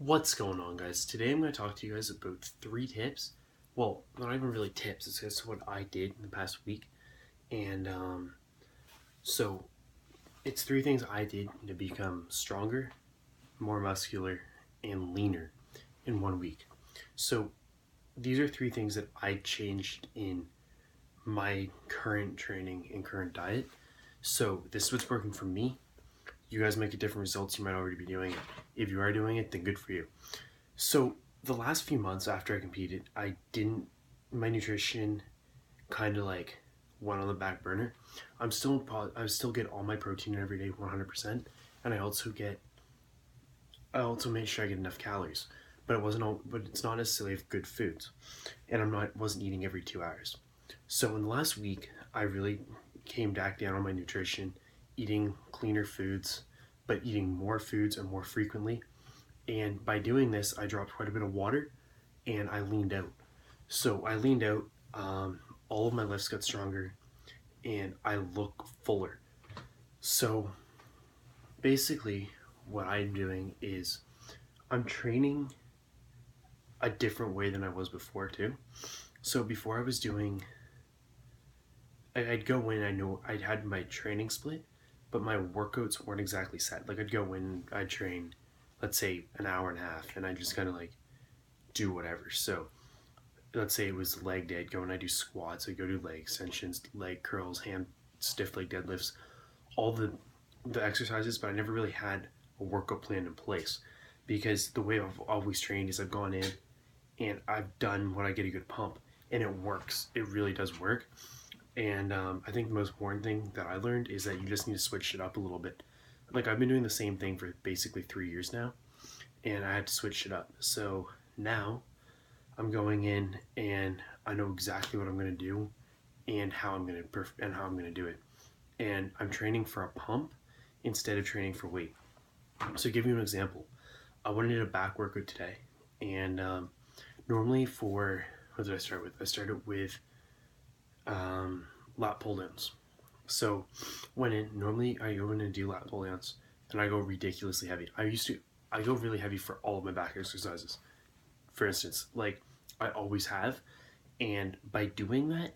What's going on, guys? Today I'm going to talk to you guys about three tips. Well, not even really tips, it's just what I did in the past week. And so it's three things I did to become stronger, more muscular, and leaner in 1 week. So these are three things that I changed in my current training and current diet. So this is what's working for me. You guys might get different results, you might already be doing it. If you are doing it, then good for you. So the last few months after I competed, my nutrition kind of like went on the back burner. I still get all my protein every day, 100%, and I also make sure I get enough calories. But it's not necessarily good foods, and wasn't eating every 2 hours. So in the last week, I really came back down on my nutrition, eating cleaner foods, but eating more foods and more frequently. And by doing this, I dropped quite a bit of water and I leaned out. So I leaned out, all of my lifts got stronger, and I look fuller. So basically, what I'm doing is I'm training a different way than I was before, too. So before I'd go in, I know I'd had my training split, but my workouts weren't exactly set. Like I'd go in, I'd train, let's say, an hour and a half, and I just kind of like do whatever. So let's say it was leg day, I'd go and I do squats, I'd go do leg extensions, leg curls, hand stiff leg deadlifts, all the exercises, but I never really had a workout plan in place because the way I've always trained is I've gone in and I've done what I get a good pump, and it works. It really does work. And I think the most important thing that I learned is that you just need to switch it up a little bit. Like I've been doing the same thing for basically 3 years now, and I had to switch it up. So now I'm going in and I know exactly what I'm going to do and how I'm going to do it. And I'm training for a pump instead of training for weight. So to give you an example, I went into a back workout today, and normally for what did I start with? I started with lat pull downs. So normally I go in and do lat pull downs, and I go ridiculously heavy. I go really heavy for all of my back exercises. For instance, like I always have, and by doing that,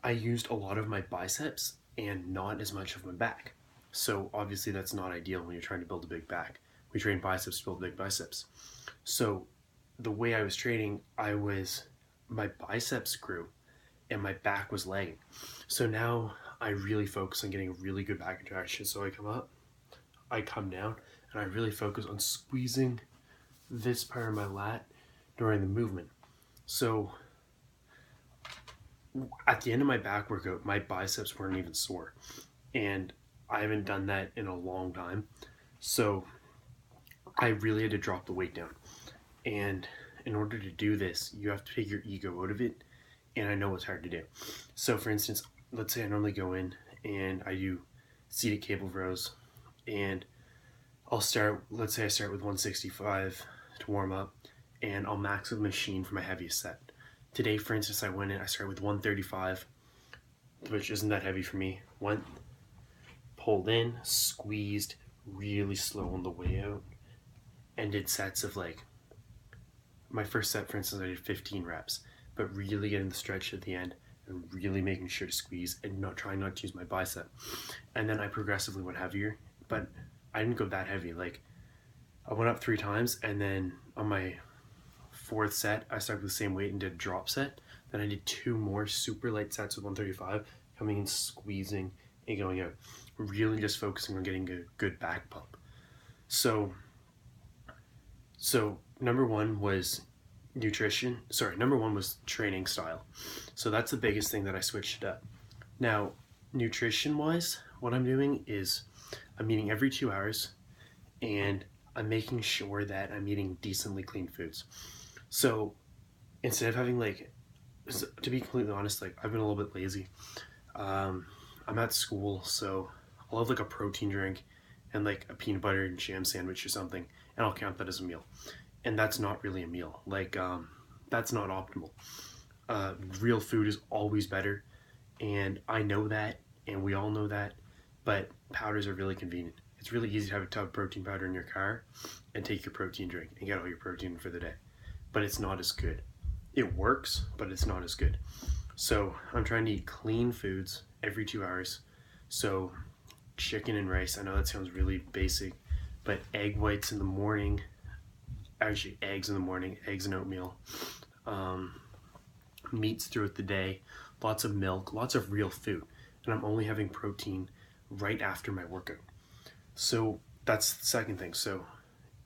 I used a lot of my biceps and not as much of my back. So obviously that's not ideal when you're trying to build a big back. We train biceps to build big biceps. So the way I was training, my biceps grew and my back was lagging. So now I really focus on getting a really good back contraction. So I come up, I come down, and I really focus on squeezing this part of my lat during the movement. So at the end of my back workout, my biceps weren't even sore, and I haven't done that in a long time. So I really had to drop the weight down. And in order to do this, you have to take your ego out of it, and I know it's hard to do. So for instance, let's say I normally go in and I do seated cable rows, and let's say I start with 165 to warm up, and I'll max the machine for my heaviest set. Today, for instance, I started with 135, which isn't that heavy for me. Went, pulled in, squeezed, really slow on the way out, and did sets of like, my first set, for instance, I did 15 reps, but really getting the stretch at the end and really making sure to squeeze and trying not to use my bicep. And then I progressively went heavier, but I didn't go that heavy. Like I went up 3 times, and then on my fourth set, I started with the same weight and did a drop set. Then I did 2 more super light sets with 135, coming in, squeezing, and going out. Really just focusing on getting a good back pump. So number one was nutrition. Sorry, number one was training style. So that's the biggest thing that I switched up. Now, nutrition wise, what I'm doing is I'm eating every 2 hours, and I'm making sure that I'm eating decently clean foods. So instead of having to be completely honest, like I've been a little bit lazy. I'm at school, so I'll have like a protein drink and like a peanut butter and jam sandwich or something, and I'll count that as a meal. And that's not really a meal. That's not optimal. Real food is always better, and I know that, and we all know that, but powders are really convenient. It's really easy to have a tub of protein powder in your car and take your protein drink and get all your protein for the day. But it's not as good. It works, but it's not as good. So I'm trying to eat clean foods every 2 hours. So chicken and rice, I know that sounds really basic, but egg whites in the morning, actually eggs in the morning, eggs and oatmeal, meats throughout the day, lots of milk, lots of real food. And I'm only having protein right after my workout. So that's the second thing. So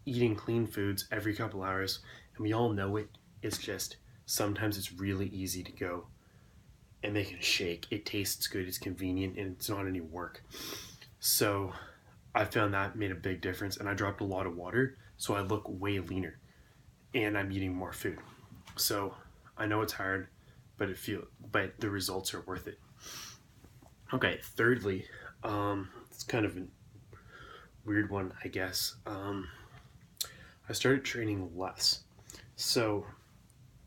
eating clean foods every couple hours, and we all know it. It's just sometimes it's really easy to go and make a shake. It tastes good, it's convenient, and it's not any work. So I found that made a big difference, and I dropped a lot of water, so I look way leaner, and I'm eating more food. So I know it's hard, but but the results are worth it. Okay, thirdly, it's kind of a weird one, I guess. I started training less. So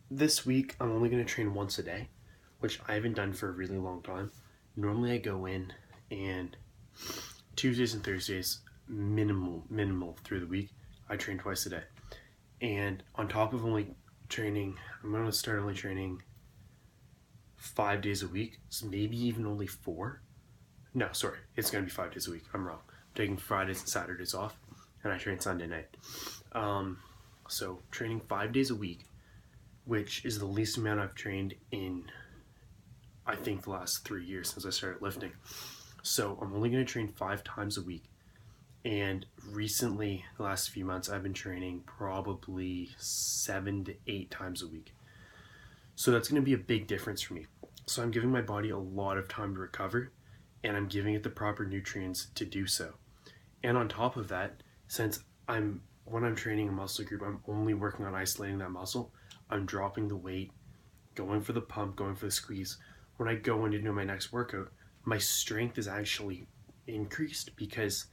this week, I'm only going to train once a day, which I haven't done for a really long time. Normally, I go in and Tuesdays and Thursdays, minimal through the week, I train twice a day. And on top of only training, I'm going to start only training 5 days a week, so maybe even only 4. No, sorry, it's going to be 5 days a week. I'm wrong. I'm taking Fridays and Saturdays off, and I train Sunday night. So training 5 days a week, which is the least amount I've trained in, I think, the last 3 years since I started lifting. So I'm only going to train 5 times a week. And recently, the last few months, I've been training probably 7 to 8 times a week. So that's going to be a big difference for me. So I'm giving my body a lot of time to recover, and I'm giving it the proper nutrients to do so. And on top of that, since when I'm training a muscle group, I'm only working on isolating that muscle. I'm dropping the weight, going for the pump, going for the squeeze. When I go in to do my next workout, my strength is actually increased because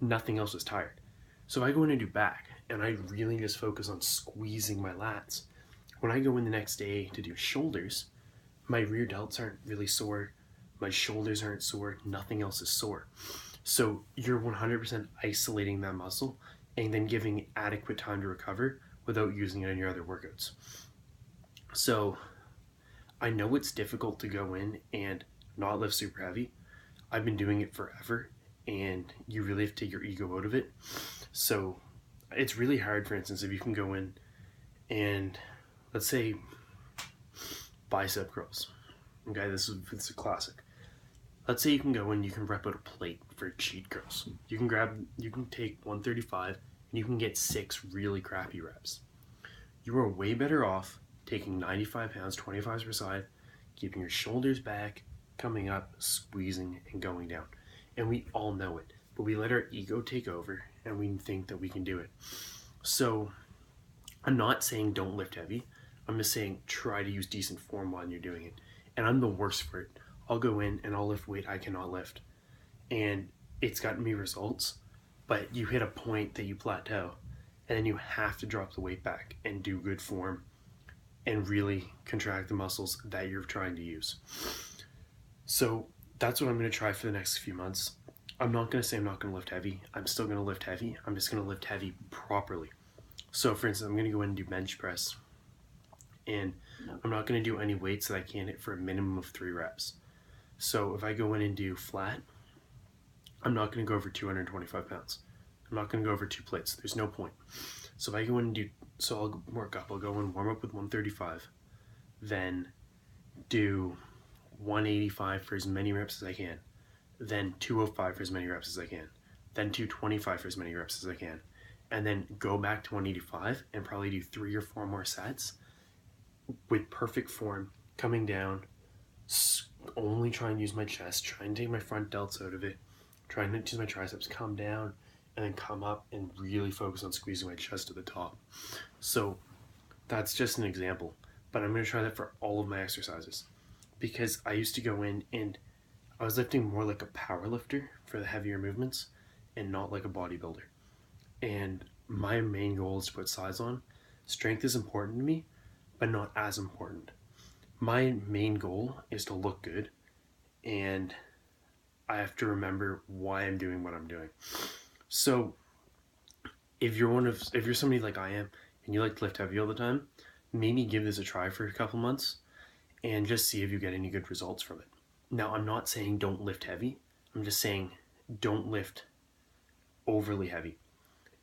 nothing else is tired. So if I go in and do back, and I really just focus on squeezing my lats, when I go in the next day to do shoulders, my rear delts aren't really sore, my shoulders aren't sore, nothing else is sore. So you're 100% isolating that muscle and then giving adequate time to recover without using it in your other workouts. So I know it's difficult to go in and not lift super heavy. I've been doing it forever, and you really have to take your ego out of it. So it's really hard, for instance, if you can go in and, let's say, bicep curls. Okay, it's a classic. Let's say you can go in, you can rep out a plate for cheat curls. You can take 135 and you can get 6 really crappy reps. You are way better off taking 95 pounds, 25s per side, keeping your shoulders back, coming up, squeezing, and going down. And we all know it, but we let our ego take over and we think that we can do it. So I'm not saying don't lift heavy. I'm just saying try to use decent form while you're doing it. And I'm the worst for it. I'll go in and I'll lift weight I cannot lift. And it's gotten me results, but you hit a point that you plateau, and then you have to drop the weight back and do good form and really contract the muscles that you're trying to use. So that's what I'm going to try for the next few months. I'm not going to say I'm not going to lift heavy. I'm still going to lift heavy. I'm just going to lift heavy properly. So for instance, I'm going to go in and do bench press, and I'm not going to do any weights that I can't hit for a minimum of 3 reps. So if I go in and do flat, I'm not going to go over 225 pounds. I'm not going to go over 2 plates. There's no point. So if I go in and I'll work up. I'll go and warm up with 135, then do 185 for as many reps as I can, then 205 for as many reps as I can, then 225 for as many reps as I can, and then go back to 185 and probably do 3 or 4 more sets with perfect form, coming down, only try and use my chest, try and take my front delts out of it, try and use my triceps, come down, and then come up and really focus on squeezing my chest to the top. So that's just an example, but I'm going to try that for all of my exercises, because I used to go in and I was lifting more like a power lifter for the heavier movements and not like a bodybuilder. And my main goal is to put size on. Strength is important to me, but not as important. My main goal is to look good, and I have to remember why I'm doing what I'm doing. So if you're somebody like I am and you like to lift heavy all the time, maybe give this a try for a couple months and just see if you get any good results from it. Now, I'm not saying don't lift heavy. I'm just saying don't lift overly heavy.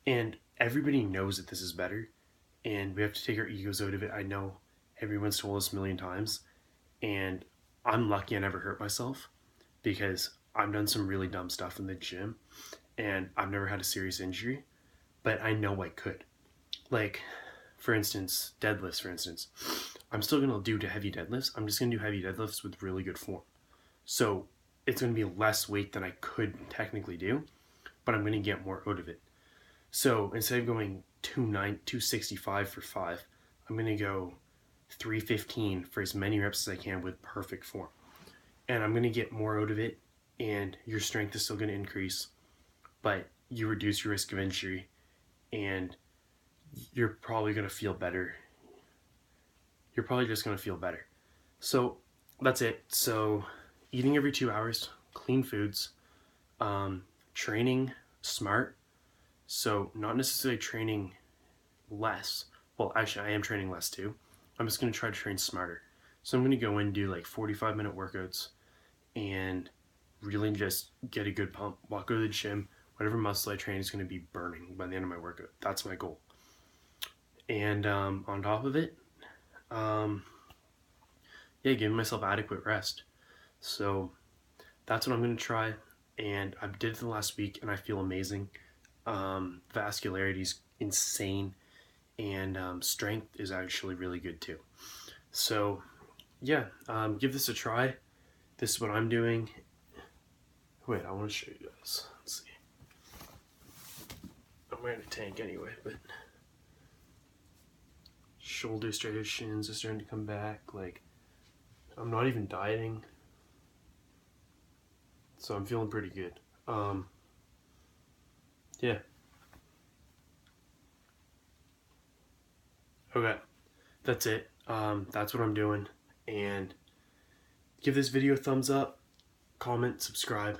And everybody knows that this is better, and we have to take our egos out of it. I know everyone's told us a million times, and I'm lucky I never hurt myself because I've done some really dumb stuff in the gym, and I've never had a serious injury, but I know I could. Like, for instance, deadlifts, for instance. I'm still going to do heavy deadlifts. I'm just going to do heavy deadlifts with really good form. So it's going to be less weight than I could technically do, but I'm going to get more out of it. So instead of going 265 for 5, I'm going to go 315 for as many reps as I can with perfect form. And I'm going to get more out of it, and your strength is still going to increase, but you reduce your risk of injury, and you're probably going to feel better. You're probably just going to feel better. So that's it. So eating every 2 hours, clean foods, training smart. So not necessarily training less. Well, actually, I am training less too. I'm just going to try to train smarter. So I'm going to go in and do like 45-minute workouts and really just get a good pump. Walk go to the gym. Whatever muscle I train is going to be burning by the end of my workout. That's my goal. And on top of it, giving myself adequate rest. So that's what I'm going to try. And I did it the last week, and I feel amazing. Vascularity is insane, and strength is actually really good too. So yeah, give this a try. This is what I'm doing. Wait, I want to show you guys. Let's see. I'm wearing a tank anyway, but shoulder striations are starting to come back. Like, I'm not even dieting, so I'm feeling pretty good. Yeah. Okay, that's it. That's what I'm doing. And give this video a thumbs up, comment, subscribe,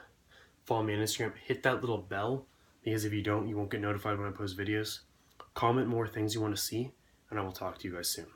follow me on Instagram, hit that little bell, because if you don't, you won't get notified when I post videos. Comment more things you want to see, and I will talk to you guys soon.